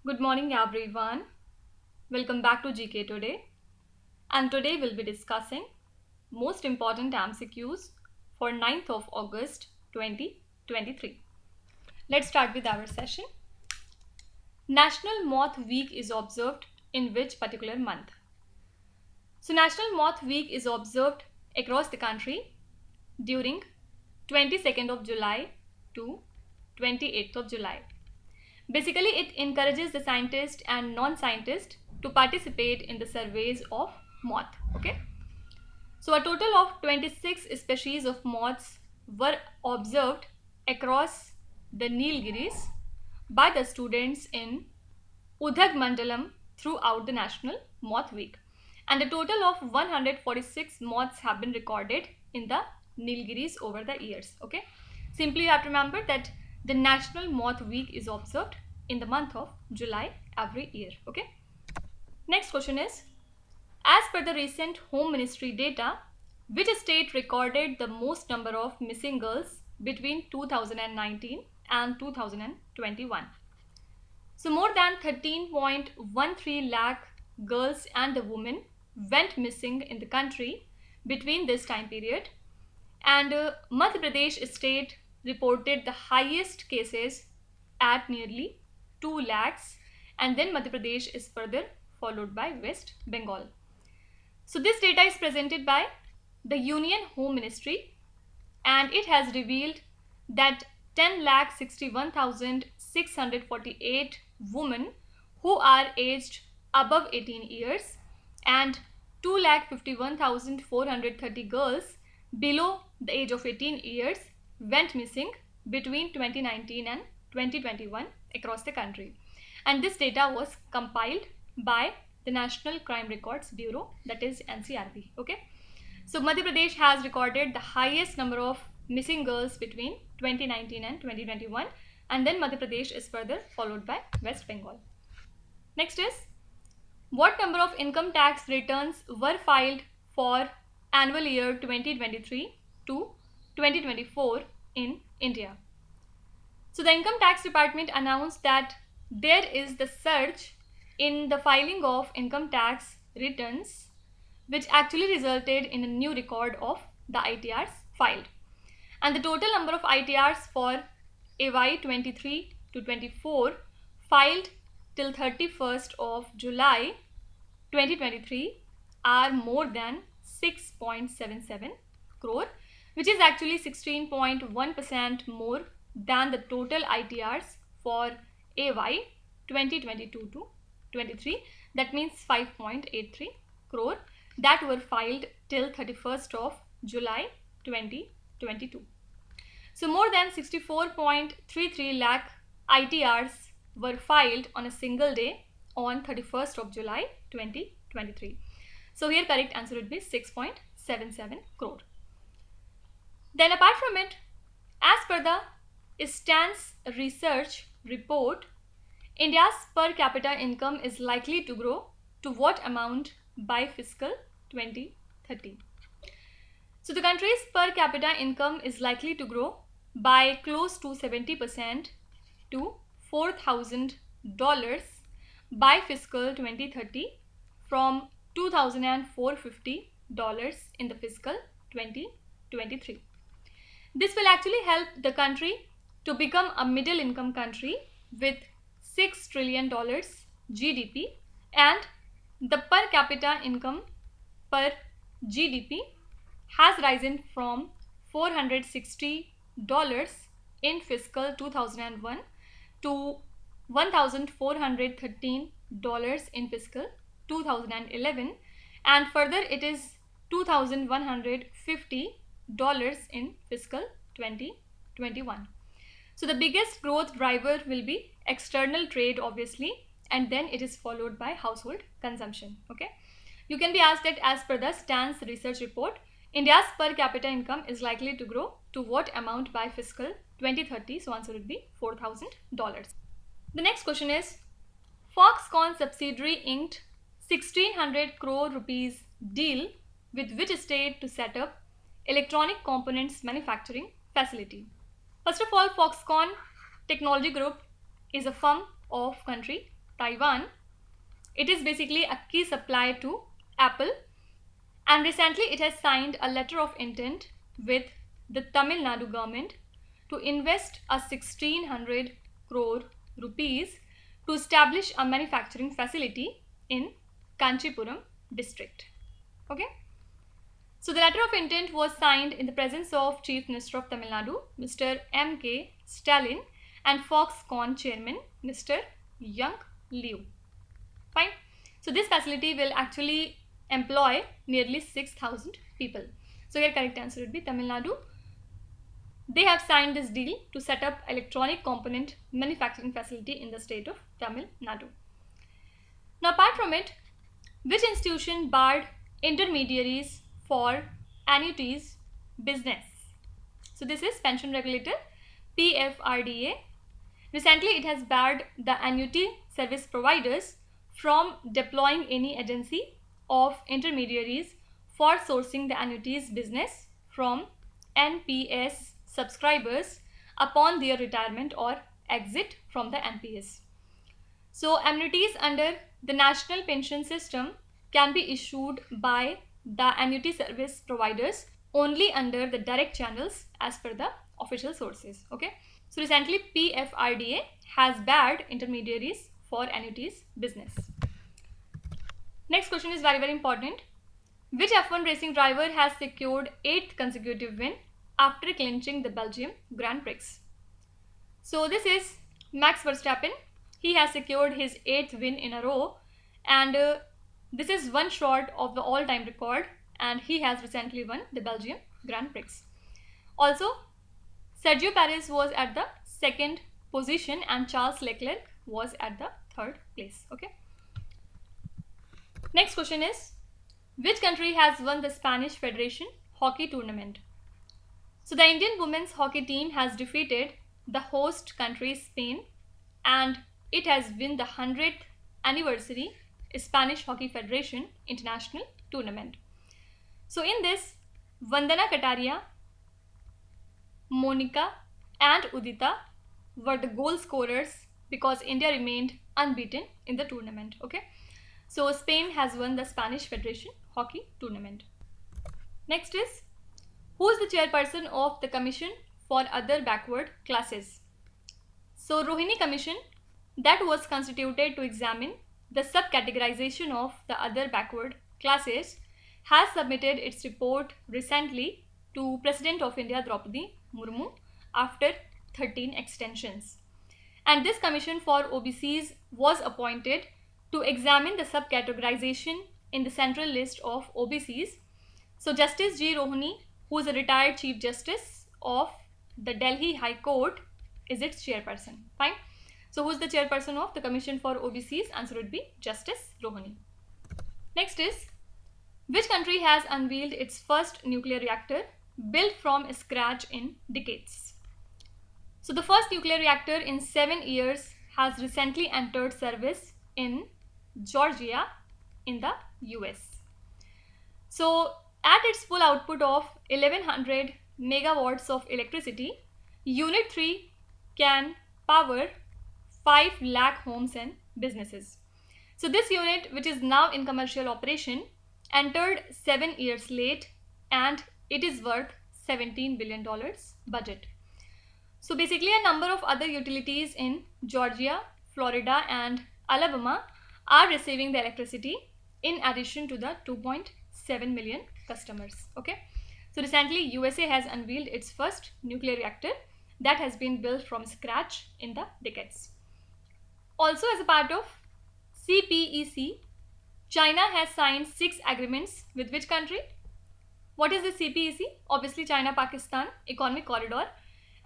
Good morning everyone. Welcome back to GK Today. And today we'll be discussing most important MCQs for 9th of August 2023. Let's start with our session. National Moth Week is observed in which particular month? So National Moth Week is observed across the country during 22nd of July to 28th of July. Basically, it encourages the scientists and non-scientists to participate in the surveys of moth. Okay. So a total of 26 species of moths were observed across the Nilgiris by the students in Udhag Mandalam throughout the National Moth Week. And a total of 146 moths have been recorded in the Nilgiris over the years. Okay. Simply you have to remember that the National Moth Week is observed in the month of July every year. Okay. Next question is, as per the recent Home Ministry data, which state recorded the most number of missing girls between 2019 and 2021? So more than 13.13 lakh girls and the women went missing in the country between this time period, and Madhya Pradesh state reported the highest cases at nearly 2 lakhs, and then Madhya Pradesh is further followed by West Bengal. So this data is presented by the Union Home Ministry, and it has revealed that 10,61,648 women who are aged above 18 years and 2,51,430 girls below the age of 18 years went missing between 2019 and 2021 across the country. And this data was compiled by the National Crime Records Bureau, that is NCRB. Okay. So Madhya Pradesh has recorded the highest number of missing girls between 2019 and 2021, and then Madhya Pradesh is further followed by West Bengal. Next is, what number of income tax returns were filed for annual year 2023 to 2024 in India? So the Income Tax Department announced that there is the surge in the filing of income tax returns, which actually resulted in a new record of the ITRs filed. And the total number of ITRs for AY 23 to 24 filed till 31st of July 2023 are more than 6.77 crore, which is actually 16.1% more than the total ITRs for AY 2022 to 23. That means 5.83 crore that were filed till 31st of July 2022. So more than 64.33 lakh ITRs were filed on a single day on 31st of July 2023. So here correct answer would be 6.77 crore. Then apart from it, as per the Stance research report, India's per capita income is likely to grow to what amount by fiscal 2030? So the country's per capita income is likely to grow by close to 70% to $4,000 by fiscal 2030 from $2,450 in the fiscal 2023. This will actually help the country to become a middle income country with $6 trillion GDP, and the per capita income per GDP has risen from $460 in fiscal 2001 to $1,413 in fiscal 2011, and further it is $2,150 in fiscal 2021. So the biggest growth driver will be external trade, obviously, and then it is followed by household consumption. Okay. You can be asked that as per the Stance research report, India's per capita income is likely to grow to what amount by fiscal 2030? So answer would be $4,000. The next question is, Foxconn subsidiary inked 1600 crore rupees deal with which state to set up electronic components manufacturing facility? First of all, Foxconn Technology Group is a firm of country Taiwan. It is basically a key supplier to Apple, and recently it has signed a letter of intent with the Tamil Nadu government to invest a 1600 crore rupees to establish a manufacturing facility in Kanchipuram district. Okay. So the letter of intent was signed in the presence of Chief Minister of Tamil Nadu, Mr. M.K. Stalin, and Foxconn Chairman, Mr. Yong Kim. Fine. So this facility will actually employ nearly 6,000 people. So your correct answer would be Tamil Nadu. They have signed this deal to set up electronic component manufacturing facility in the state of Tamil Nadu. Now apart from it, which institution barred intermediaries for annuities business? So this is pension regulator PFRDA. Recently it has barred the annuity service providers from deploying any agency of intermediaries for sourcing the annuities business from NPS subscribers upon their retirement or exit from the NPS. So annuities under the national pension system can be issued by the annuity service providers only under the direct channels as per the official sources. Okay. So recently PFRDA has barred intermediaries for annuities business. Next question is very important. Which F1 racing driver has secured 8th consecutive win after clinching the Belgium Grand Prix? So this is Max Verstappen. He has secured his 8th win in a row, and this is one short of the all-time record, and he has recently won the Belgium Grand Prix. Also, Sergio Perez was at the 2nd position and Charles Leclerc was at the 3rd place. Okay. Next question is, which country has won the Spanish Federation Hockey Tournament? So the Indian women's hockey team has defeated the host country Spain, and it has won the 100th anniversary Spanish Hockey Federation International Tournament. So in this, Vandana Kataria, Monica and Udita were the goal scorers because India remained unbeaten in the tournament. Okay. So Spain has won the Spanish Federation Hockey Tournament. Next is, who is the chairperson of the Commission for Other Backward Classes? So Rohini Commission, that was constituted to examine the subcategorization of the other backward classes, has submitted its report recently to President of India Draupadi Murmu after 13 extensions. And this commission for OBCs was appointed to examine the subcategorization in the central list of OBCs. So Justice G. Rohini, who is a retired Chief Justice of the Delhi High Court, is its chairperson. Fine. So who is the chairperson of the Commission for OBCs? Answer would be Justice Rohini. Next is, which country has unveiled its first nuclear reactor built from scratch in decades? So the first nuclear reactor in 7 years has recently entered service in Georgia in the US. So at its full output of 1100 megawatts of electricity, Unit 3 can power 5 lakh homes and businesses. So this unit, which is now in commercial operation, entered 7 years late, and it is worth $17 billion budget. So basically a number of other utilities in Georgia, Florida and Alabama are receiving the electricity in addition to the 2.7 million customers. Okay. So recently USA has unveiled its first nuclear reactor that has been built from scratch in the decades. Also, as a part of CPEC, China has signed 6 agreements with which country? What is the CPEC? Obviously China-Pakistan Economic Corridor.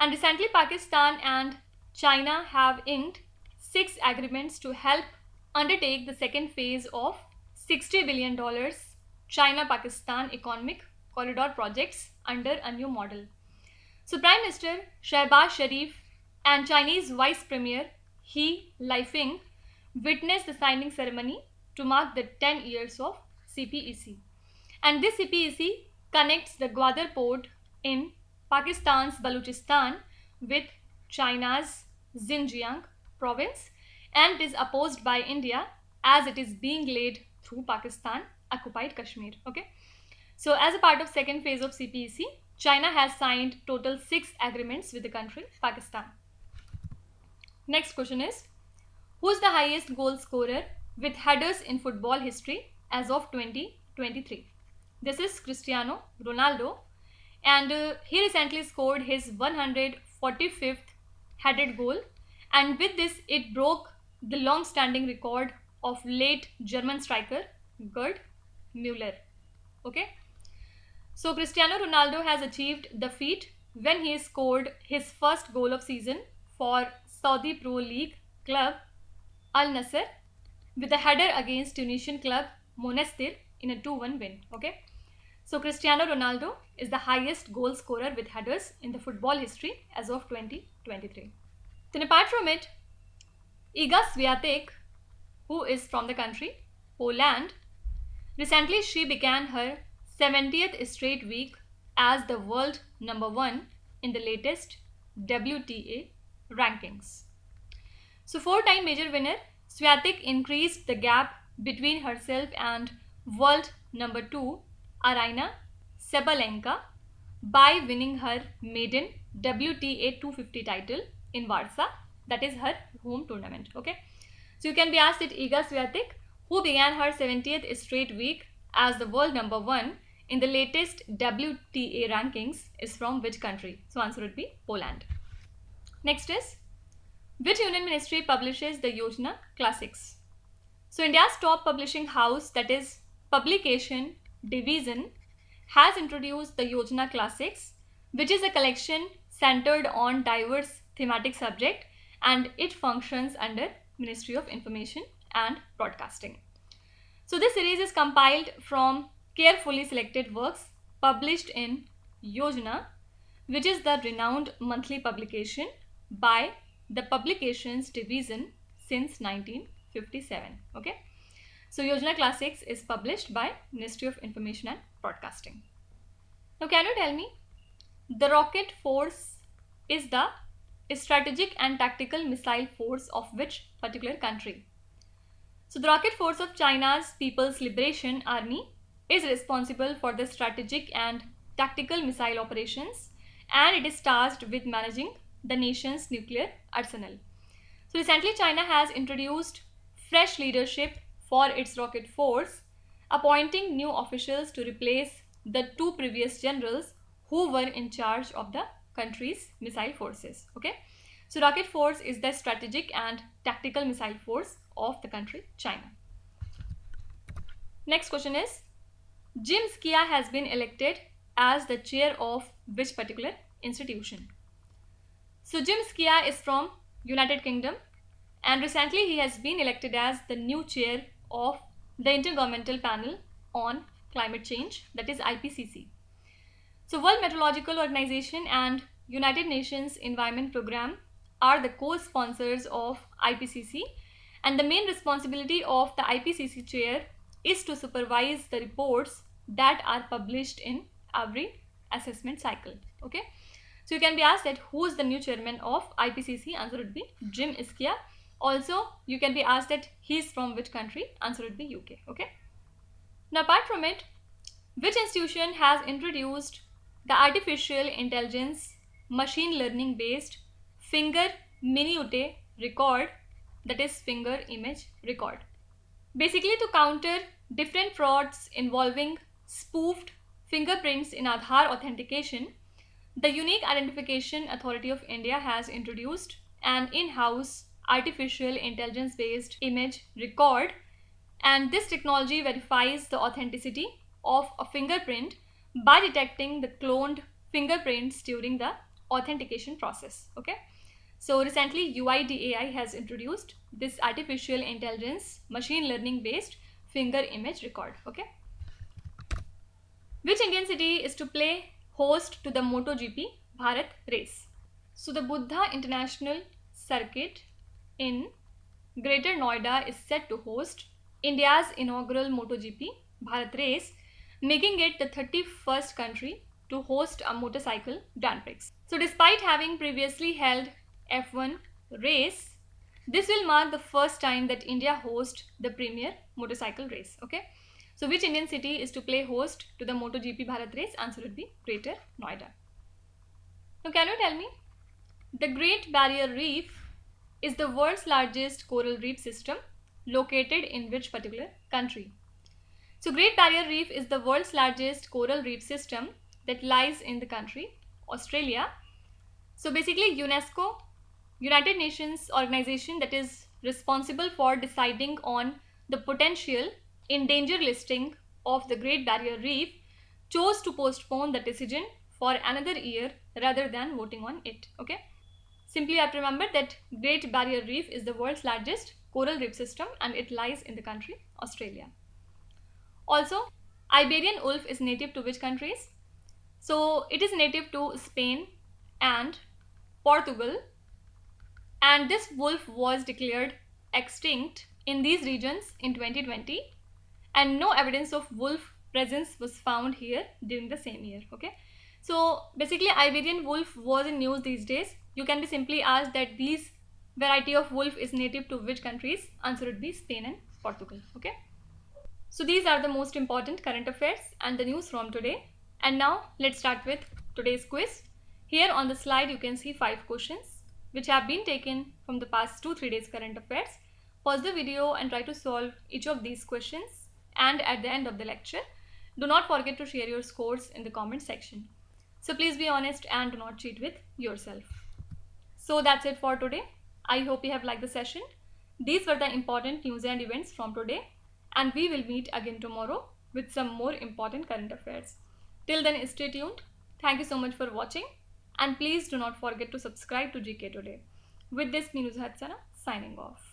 And recently Pakistan and China have inked 6 agreements to help undertake the second phase of $60 billion China-Pakistan Economic Corridor projects under a new model. So Prime Minister Shehbaz Sharif and Chinese Vice Premier He Lifeng witnessed the signing ceremony to mark the 10 years of CPEC. And this CPEC connects the Gwadar port in Pakistan's Balochistan with China's Xinjiang province, and is opposed by India as it is being laid through Pakistan occupied Kashmir. Okay. So as a part of second phase of CPEC, China has signed total 6 agreements with the country Pakistan. Next question is, who is the highest goal scorer with headers in football history as of 2023? This is Cristiano Ronaldo, and he recently scored his 145th headed goal, and with this it broke the long-standing record of late German striker Gerd Müller. Okay. So Cristiano Ronaldo has achieved the feat when he scored his first goal of season for Saudi Pro League club Al Nassr with a header against Tunisian club Monastir in a 2-1 win. Okay. So Cristiano Ronaldo is the highest goal scorer with headers in the football history as of 2023. Then apart from it, Iga Swiatek, who is from the country Poland, recently she began her 70th straight week as the world number 1 in the latest WTA rankings. So 4-time major winner Swiatek increased the gap between herself and world number 2 Aryna Sabalenka by winning her maiden WTA 250 title in Warsaw, that is her home tournament. Okay, so you can be asked that Iga Swiatek, who began her 70th straight week as the world number 1 in the latest WTA rankings, is from which country? So answer would be Poland. Next is, which union ministry publishes the Yojana classics? So India's top publishing house, that is Publication Division, has introduced the Yojana classics, which is a collection centered on diverse thematic subject, and it functions under Ministry of Information and Broadcasting. So this series is compiled from carefully selected works published in Yojana, which is the renowned monthly publication by the Publications Division since 1957. Okay, so Yojana Classics is published by Ministry of Information and Broadcasting. Now can you tell me, the rocket force is the strategic and tactical missile force of which particular country? So the rocket force of China's People's Liberation Army is responsible for the strategic and tactical missile operations, and it is tasked with managing the nation's nuclear arsenal. So recently China has introduced fresh leadership for its rocket force, appointing new officials to replace the 2 previous generals who were in charge of the country's missile forces. Okay, so rocket force is the strategic and tactical missile force of the country China. Next question is, Jim Skia has been elected as the chair of which particular institution? So Jim Skia is from United Kingdom, and recently he has been elected as the new chair of the Intergovernmental Panel on Climate Change, that is IPCC. So World Meteorological Organization and United Nations Environment Programme are the co-sponsors of IPCC, and the main responsibility of the IPCC chair is to supervise the reports that are published in every assessment cycle. Okay, so you can be asked that who is the new chairman of IPCC? Answer would be Jim Skia. Also you can be asked that he is from which country? Answer would be UK. Okay, now apart from it, which institution has introduced the artificial intelligence machine learning based finger minute record, that is finger image record? Basically, to counter different frauds involving spoofed fingerprints in Aadhaar authentication, the Unique Identification Authority of India has introduced an in-house artificial intelligence based image record, and this technology verifies the authenticity of a fingerprint by detecting the cloned fingerprints during the authentication process. Okay, so recently UIDAI has introduced this artificial intelligence machine learning based finger image record. Okay, which Indian city is to play host to the MotoGP Bharat race? So the Buddha International Circuit in Greater Noida is set to host India's inaugural MotoGP Bharat race, making it the 31st country to host a motorcycle Grand Prix. So despite having previously held F1 race, This will mark the first time that India hosts the premier motorcycle race. Okay. So which Indian city is to play host to the MotoGP Bharat race? Answer would be Greater Noida. Now can you tell me, the Great Barrier Reef is the world's largest coral reef system located in which particular country? So Great Barrier Reef is the world's largest coral reef system that lies in the country Australia. So basically UNESCO, United Nations organization that is responsible for deciding on the potential endangered listing of the Great Barrier Reef, chose to postpone the decision for another year rather than voting on it. Okay. Simply you have to remember that Great Barrier Reef is the world's largest coral reef system and it lies in the country Australia. Also, Iberian wolf is native to which countries? So it is native to Spain and Portugal, and this wolf was declared extinct in these regions in 2020, and no evidence of wolf presence was found here during the same year. Okay, so basically Iberian wolf was in news these days. You can be simply asked that these variety of wolf is native to which countries? Answer would be Spain and Portugal. Okay, so these are the most important current affairs and the news from today. And now let's start with today's quiz. Here on the slide you can see 5 questions which have been taken from the past 2-3 days current affairs. Pause the video and try to solve each of these questions, and at the end of the lecture do not forget to share your scores in the comment section. So please be honest and do not cheat with yourself. So that's it for today. I hope you have liked the session. These were the important news and events from today, and we will meet again tomorrow with some more important current affairs. Till then, stay tuned. Thank you so much for watching, and please do not forget to subscribe to GK Today. With this, Minu Zahatsana signing off.